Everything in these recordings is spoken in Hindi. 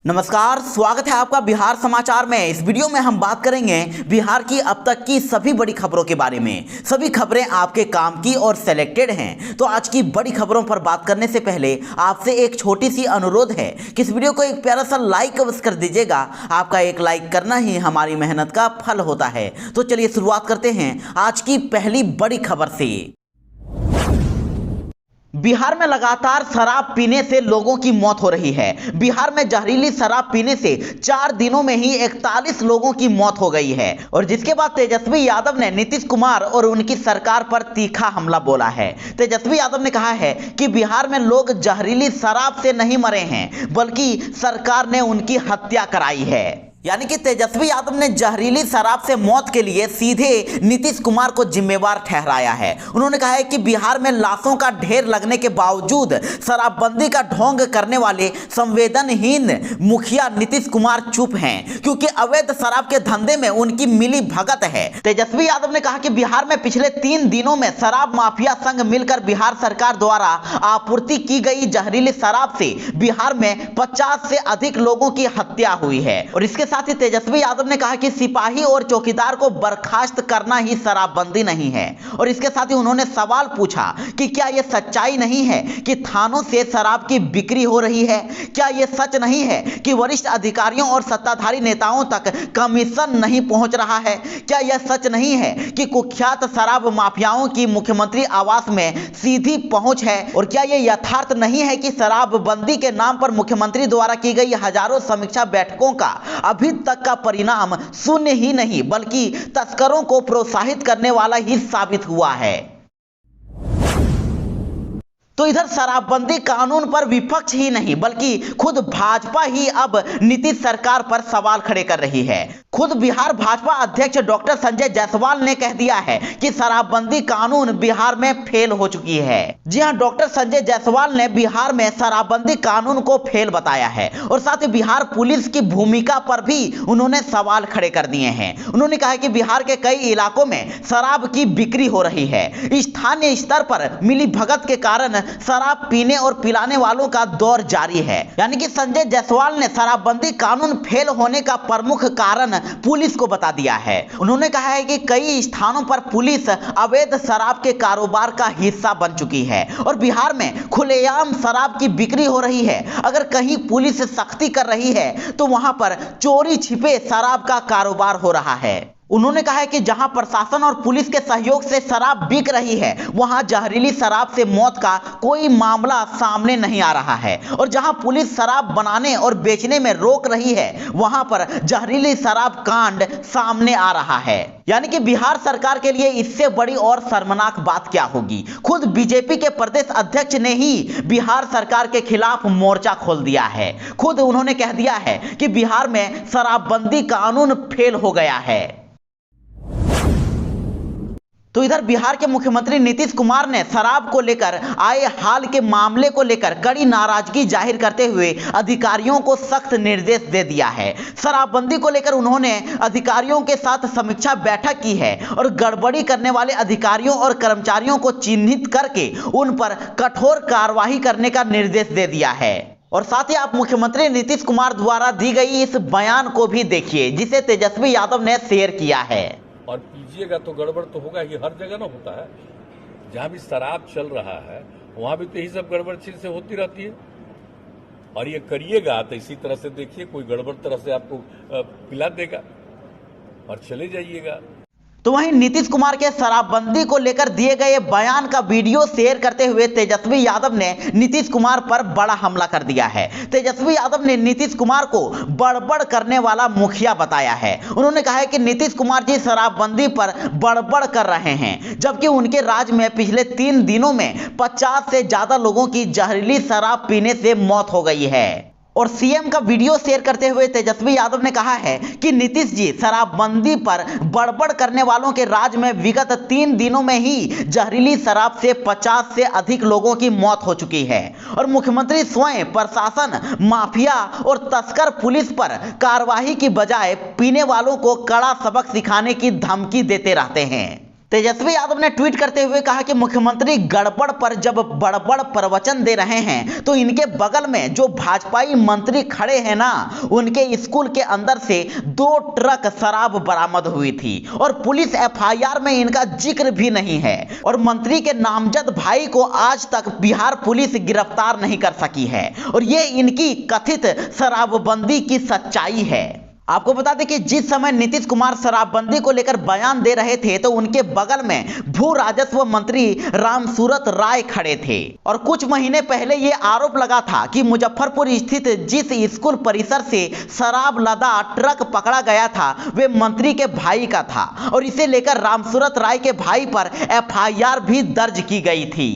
नमस्कार, स्वागत है आपका बिहार समाचार में। इस वीडियो में हम बात करेंगे बिहार की अब तक की सभी बड़ी खबरों के बारे में। सभी खबरें आपके काम की और सिलेक्टेड हैं। तो आज की बड़ी खबरों पर बात करने से पहले आपसे एक छोटी सी अनुरोध है कि इस वीडियो को एक प्यारा सा लाइक अवश्य कर दीजिएगा। आपका एक लाइक करना ही हमारी मेहनत का फल होता है। तो चलिए शुरुआत करते हैं आज की पहली बड़ी खबर से। बिहार में लगातार शराब पीने से लोगों की मौत हो रही है। बिहार में जहरीली शराब पीने से 4 दिनों में ही 41 लोगों की मौत हो गई है। और जिसके बाद तेजस्वी यादव ने नीतीश कुमार और उनकी सरकार पर तीखा हमला बोला है। तेजस्वी यादव ने कहा है कि बिहार में लोग जहरीली शराब से नहीं मरे हैं, बल्कि सरकार ने उनकी हत्या कराई है। यानी कि तेजस्वी यादव ने जहरीली शराब से मौत के लिए सीधे नीतीश कुमार को जिम्मेवार ठहराया है। उन्होंने कहा है कि बिहार में लाशों का ढेर लगने के बावजूद शराबबंदी का ढोंग करने वाले संवेदनहीन मुखिया नीतीश कुमार चुप हैं, क्योंकि अवैध शराब के धंधे में उनकी मिली भगत है। तेजस्वी यादव ने कहा कि बिहार में पिछले 3 दिनों में शराब माफिया संघ मिलकर बिहार सरकार द्वारा आपूर्ति की गई जहरीली शराब से बिहार में 50 से अधिक लोगों की हत्या हुई है। और इसके साथ ही तेजस्वी यादव ने कहा कि सिपाही और चौकीदार को बर्खास्त करना ही शराबबंदी नहीं है। और इसके साथ ही उन्होंने सवाल पूछा कि क्या यह सच्चाई नहीं है कि थानों से शराब की बिक्री हो रही है? क्या यह सच नहीं है कि वरिष्ठ अधिकारियों और सत्ताधारी नेताओं तक कमीशन नहीं पहुंच रहा है? क्या यह सच नहीं है कि कुख्यात शराब माफियाओं की मुख्यमंत्री आवास में सीधी पहुंच है? और क्या यह यथार्थ नहीं है कि शराबबंदी के नाम पर मुख्यमंत्री द्वारा की गई हजारों समीक्षा बैठकों का अभी तक का परिणाम शून्य ही नहीं, बल्कि तस्करों को प्रोत्साहित करने वाला ही साबित हुआ है? तो इधर शराबबंदी कानून पर विपक्ष ही नहीं, बल्कि खुद भाजपा ही अब नीतीश सरकार पर सवाल खड़े कर रही है। खुद बिहार भाजपा अध्यक्ष डॉक्टर संजय जायसवाल ने कह दिया है कि शराबबंदी कानून बिहार में फेल हो चुकी है। जी हां, डॉक्टर संजय जायसवाल ने बिहार में शराबबंदी कानून को फेल बताया है। और साथ ही बिहार पुलिस की भूमिका पर भी उन्होंने सवाल खड़े कर दिए हैं। उन्होंने कहा कि बिहार के कई इलाकों में शराब की बिक्री हो रही है। स्थानीय स्तर पर मिली भगत के कारण शराब पीने और पिलाने वालों का दौर जारी है। यानी कि संजय जायसवाल ने शराबबंदी कानून फेल होने का प्रमुख कारण पुलिस को बता दिया है। उन्होंने कहा है कि कई स्थानों पर पुलिस अवैध शराब के कारोबार का हिस्सा बन चुकी है और बिहार में खुलेआम शराब की बिक्री हो रही है। अगर कहीं पुलिस सख्ती कर रही है तो वहां पर चोरी छिपे शराब का कारोबार हो रहा है। उन्होंने कहा है कि जहां प्रशासन और पुलिस के सहयोग से शराब बिक रही है, वहां जहरीली शराब से मौत का कोई मामला सामने नहीं आ रहा है। और जहां पुलिस शराब बनाने और बेचने में रोक रही है, वहां पर जहरीली शराब कांड सामने आ रहा है। यानी कि बिहार सरकार के लिए इससे बड़ी और शर्मनाक बात क्या होगी? खुद बीजेपी के प्रदेश अध्यक्ष ने ही बिहार सरकार के खिलाफ मोर्चा खोल दिया है। खुद उन्होंने कह दिया है कि बिहार में शराबबंदी कानून फेल हो गया है। तो इधर बिहार के मुख्यमंत्री नीतीश कुमार ने शराब को लेकर आए हाल के मामले को लेकर कड़ी नाराजगी जाहिर करते हुए अधिकारियों को सख्त निर्देश दे दिया है। शराबबंदी को लेकर उन्होंने अधिकारियों के साथ समीक्षा बैठक की है और गड़बड़ी करने वाले अधिकारियों और कर्मचारियों को चिन्हित करके उन पर कठोर कार्रवाई करने का निर्देश दे दिया है। और साथ ही आप मुख्यमंत्री नीतीश कुमार द्वारा दी गई इस बयान को भी देखिए, जिसे तेजस्वी यादव ने शेयर किया है। और पीजिएगा तो गड़बड़ तो होगा ही, हर जगह ना होता है। जहां भी शराब चल रहा है वहां भी तो यही सब गड़बड़ चीज से होती रहती है। और ये करिएगा तो इसी तरह से देखिए, कोई गड़बड़ तरह से आपको पिला देगा और चले जाइएगा। तो वहीं नीतीश कुमार के शराबबंदी को लेकर दिए गए बयान का वीडियो शेयर करते हुए तेजस्वी यादव ने नीतीश कुमार पर बड़ा हमला कर दिया है। तेजस्वी यादव ने नीतीश कुमार को बड़बड़ करने वाला मुखिया बताया है। उन्होंने कहा है कि नीतीश कुमार जी शराबबंदी पर बड़बड़ कर रहे हैं, जबकि उनके राज्य में पिछले 3 दिनों में 50 से ज्यादा लोगों की जहरीली शराब पीने से मौत हो गई है। और सीएम का वीडियो शेयर करते हुए तेजस्वी यादव ने कहा है कि नीतीश जी शराबबंदी पर बड़बड़ करने वालों के राज्य में विगत 3 दिनों में ही जहरीली शराब से 50 से अधिक लोगों की मौत हो चुकी है। और मुख्यमंत्री स्वयं प्रशासन, माफिया और तस्कर पुलिस पर कार्रवाई की बजाय पीने वालों को कड़ा सबक सिखाने की धमकी देते रहते हैं। तेजस्वी यादव ने ट्वीट करते हुए कहा कि मुख्यमंत्री गड़बड़ पर जब बड़बड़ प्रवचन दे रहे हैं तो इनके बगल में जो भाजपाई मंत्री खड़े हैं ना, उनके स्कूल के अंदर से 2 ट्रक शराब बरामद हुई थी और पुलिस एफआईआर में इनका जिक्र भी नहीं है और मंत्री के नामजद भाई को आज तक बिहार पुलिस गिरफ्तार नहीं कर सकी है और ये इनकी कथित शराबबंदी की सच्चाई है। आपको बता दें कि जिस समय नीतीश कुमार शराबबंदी को लेकर बयान दे रहे थे तो उनके बगल में भू राजस्व मंत्री रामसूरत राय खड़े थे और कुछ महीने पहले ये आरोप लगा था कि मुजफ्फरपुर स्थित जिस स्कूल परिसर से शराब लदा ट्रक पकड़ा गया था वे मंत्री के भाई का था और इसे लेकर रामसूरत राय के भाई पर एफआईआर भी दर्ज की गई थी।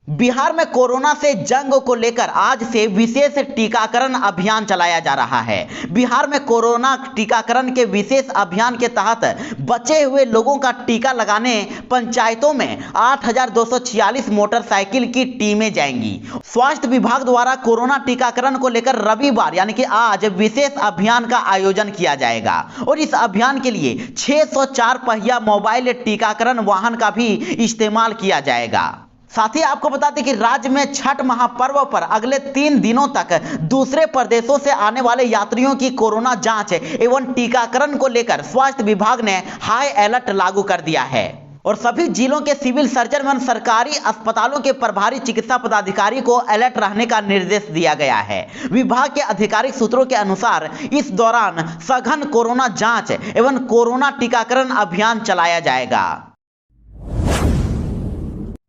बिहार में कोरोना से जंग को लेकर आज से विशेष टीकाकरण अभियान चलाया जा रहा है। बिहार में कोरोना टीकाकरण के विशेष अभियान के तहत बचे हुए लोगों का टीका लगाने पंचायतों में 8,246 मोटरसाइकिल की टीमें जाएंगी। स्वास्थ्य विभाग द्वारा कोरोना टीकाकरण को लेकर रविवार यानी कि आज विशेष अभियान का आयोजन किया जाएगा और इस अभियान के लिए 604 पहिया मोबाइल टीकाकरण वाहन का भी इस्तेमाल किया जाएगा। साथ ही आपको बता दें कि राज्य में छठ महापर्व पर अगले 3 दिनों तक दूसरे प्रदेशों से आने वाले यात्रियों की कोरोना जांच एवं टीकाकरण को लेकर स्वास्थ्य विभाग ने हाई अलर्ट लागू कर दिया है और सभी जिलों के सिविल सर्जन एवं सरकारी अस्पतालों के प्रभारी चिकित्सा पदाधिकारी को अलर्ट रहने का निर्देश दिया गया है। विभाग के आधिकारिक सूत्रों के अनुसार इस दौरान सघन कोरोना जांच एवं कोरोना टीकाकरण अभियान चलाया जाएगा।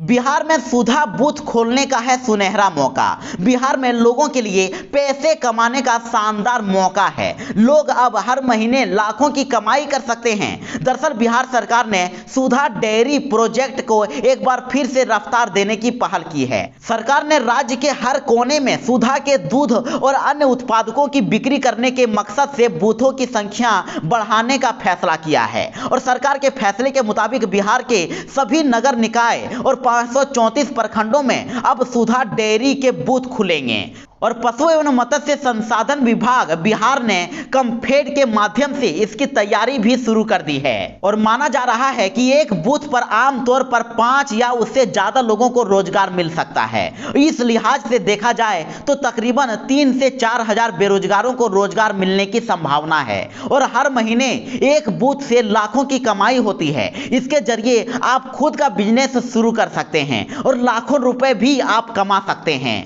बिहार में सुधा बूथ खोलने का है सुनहरा मौका। बिहार में लोगों के लिए पैसे कमाने का शानदार मौका है। लोग अब हर महीने लाखों की कमाई कर सकते हैं। दरअसल बिहार सरकार ने सुधा डेयरी प्रोजेक्ट को एक बार फिर से रफ्तार देने की पहल की है। सरकार ने राज्य के हर कोने में सुधा के दूध और अन्य उत्पादकों की बिक्री करने के मकसद से बूथों की संख्या बढ़ाने का फैसला किया है और सरकार के फैसले के मुताबिक बिहार के सभी नगर निकाय और 534 प्रखंडों में अब सुधा डेयरी के बूथ खुलेंगे और पशु एवं मत्स्य संसाधन विभाग बिहार ने कम्फेड के माध्यम से इसकी तैयारी भी शुरू कर दी है और माना जा रहा है कि एक बूथ पर आमतौर पर 5 या उससे ज्यादा लोगों को रोजगार मिल सकता है। इस लिहाज से देखा जाए तो तकरीबन 3 से 4 हजार बेरोजगारों को रोजगार मिलने की संभावना है और हर महीने एक बूथ से लाखों की कमाई होती है। इसके जरिए आप खुद का बिजनेस शुरू कर सकते हैं और लाखों रुपए भी आप कमा सकते हैं।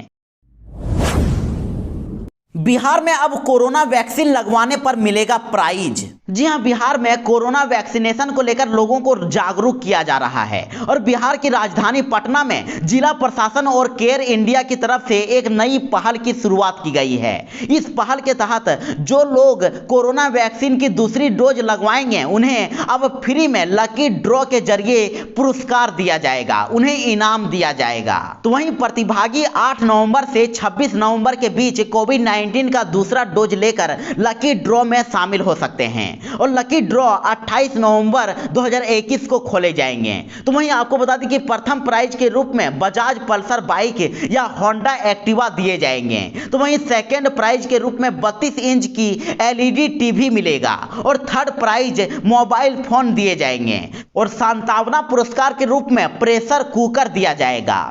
बिहार में अब कोरोना वैक्सीन लगवाने पर मिलेगा प्राइज। जी हां, बिहार में कोरोना वैक्सीनेशन को लेकर लोगों को जागरूक किया जा रहा है और बिहार की राजधानी पटना में जिला प्रशासन और केयर इंडिया की तरफ से एक नई पहल की शुरुआत की गई है। इस पहल के तहत जो लोग कोरोना वैक्सीन की दूसरी डोज लगवाएंगे उन्हें अब फ्री में लकी ड्रॉ के जरिए पुरस्कार दिया जाएगा, उन्हें इनाम दिया जाएगा। तो वहीं प्रतिभागी 8 नवंबर से 26 नवंबर के बीच कोविड-19 का दूसरा डोज लेकर लकी ड्रॉ में शामिल हो सकते हैं और लकी ड्रॉ 28 नवंबर 2021 को खोले जाएंगे। तो वहीं आपको बता दें कि प्रथम प्राइज के रूप में बजाज पल्सर बाइक या होंडा एक्टिवा दिए जाएंगे। तो वहीं सेकंड प्राइज के रूप में 32 इंच की एलईडी टीवी मिलेगा और थर्ड प्राइज मोबाइल फोन दिए जाएंगे और सांत्वना पुरस्कार के रूप में प्रेशर कुकर दिया जाएगा।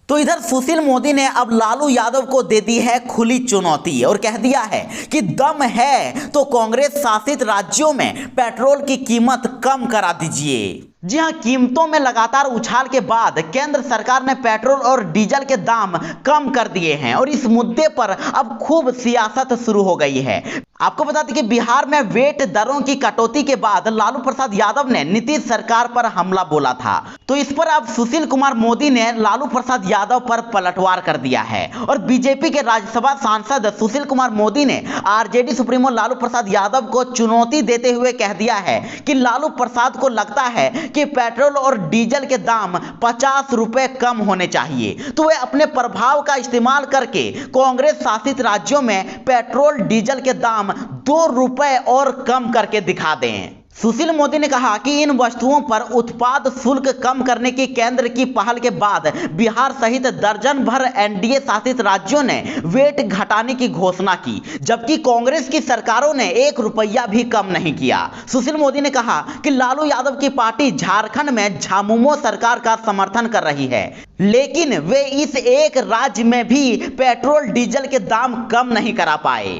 तो इधर सुशील मोदी ने अब लालू यादव को दे दी है खुली चुनौती और कह दिया है कि दम है तो कांग्रेस शासित राज्यों में पेट्रोल की कीमत कम करा दीजिए। जी हां, कीमतों में लगातार उछाल के बाद केंद्र सरकार ने पेट्रोल और डीजल के दाम कम कर दिए हैं और इस मुद्दे पर अब खूब सियासत शुरू हो गई है। आपको बता दें कि बिहार में वेट दरों की कटौती के बाद लालू प्रसाद यादव ने नीतीश सरकार पर हमला बोला था। तो इस पर अब सुशील कुमार मोदी ने लालू प्रसाद यादव पर पलटवार कर दिया है और बीजेपी के राज्यसभा सांसद सुशील कुमार मोदी ने आरजेडी सुप्रीमो लालू प्रसाद यादव को चुनौती देते हुए कह दिया है कि लालू प्रसाद को लगता है कि पेट्रोल और डीजल के दाम 50 रुपए कम होने चाहिए तो वे अपने प्रभाव का इस्तेमाल करके कांग्रेस शासित राज्यों में पेट्रोल डीजल के दाम 2 रुपए और कम करके दिखा दें। सुशील मोदी ने कहा कि इन वस्तुओं पर उत्पाद शुल्क कम करने की केंद्र की पहल के बाद बिहार सहित दर्जन भर एनडीए शासित राज्यों ने वेट घटाने की घोषणा की, जबकि कांग्रेस की सरकारों ने 1 रुपया भी कम नहीं किया। सुशील मोदी ने कहा कि लालू यादव की पार्टी झारखंड में झामुमो सरकार का समर्थन कर रही है, लेकिन वे इस एक राज्य में भी पेट्रोल डीजल के दाम कम नहीं करा पाए।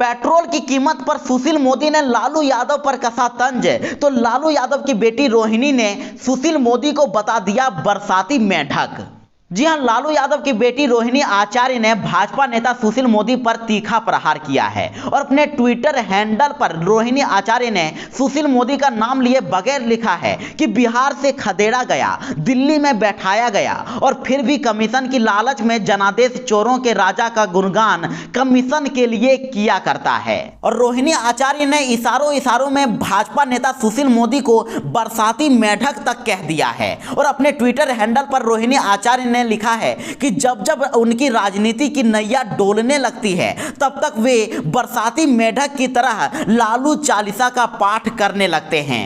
पेट्रोल की कीमत पर सुशील मोदी ने लालू यादव पर कसा तंज, तो लालू यादव की बेटी रोहिणी ने सुशील मोदी को बता दिया बरसाती मेंढक। जी हां, लालू यादव की बेटी रोहिणी आचार्य ने भाजपा नेता सुशील मोदी पर तीखा प्रहार किया है और अपने ट्विटर हैंडल पर रोहिणी आचार्य ने सुशील मोदी का नाम लिए बगैर लिखा है कि बिहार से खदेड़ा गया, दिल्ली में बैठाया गया और फिर भी कमीशन की लालच में जनादेश चोरों के राजा का गुणगान कमीशन के लिए किया करता है। और रोहिणी आचार्य ने इशारों में भाजपा नेता सुशील मोदी को बरसाती मेंढक तक कह दिया है और अपने ट्विटर हैंडल पर रोहिणी आचार्य ने लिखा है कि जब जब उनकी राजनीति की नैया डोलने लगती है तब तक वे बरसाती मेंढक की तरह लालू चालीसा का पाठ करने लगते हैं।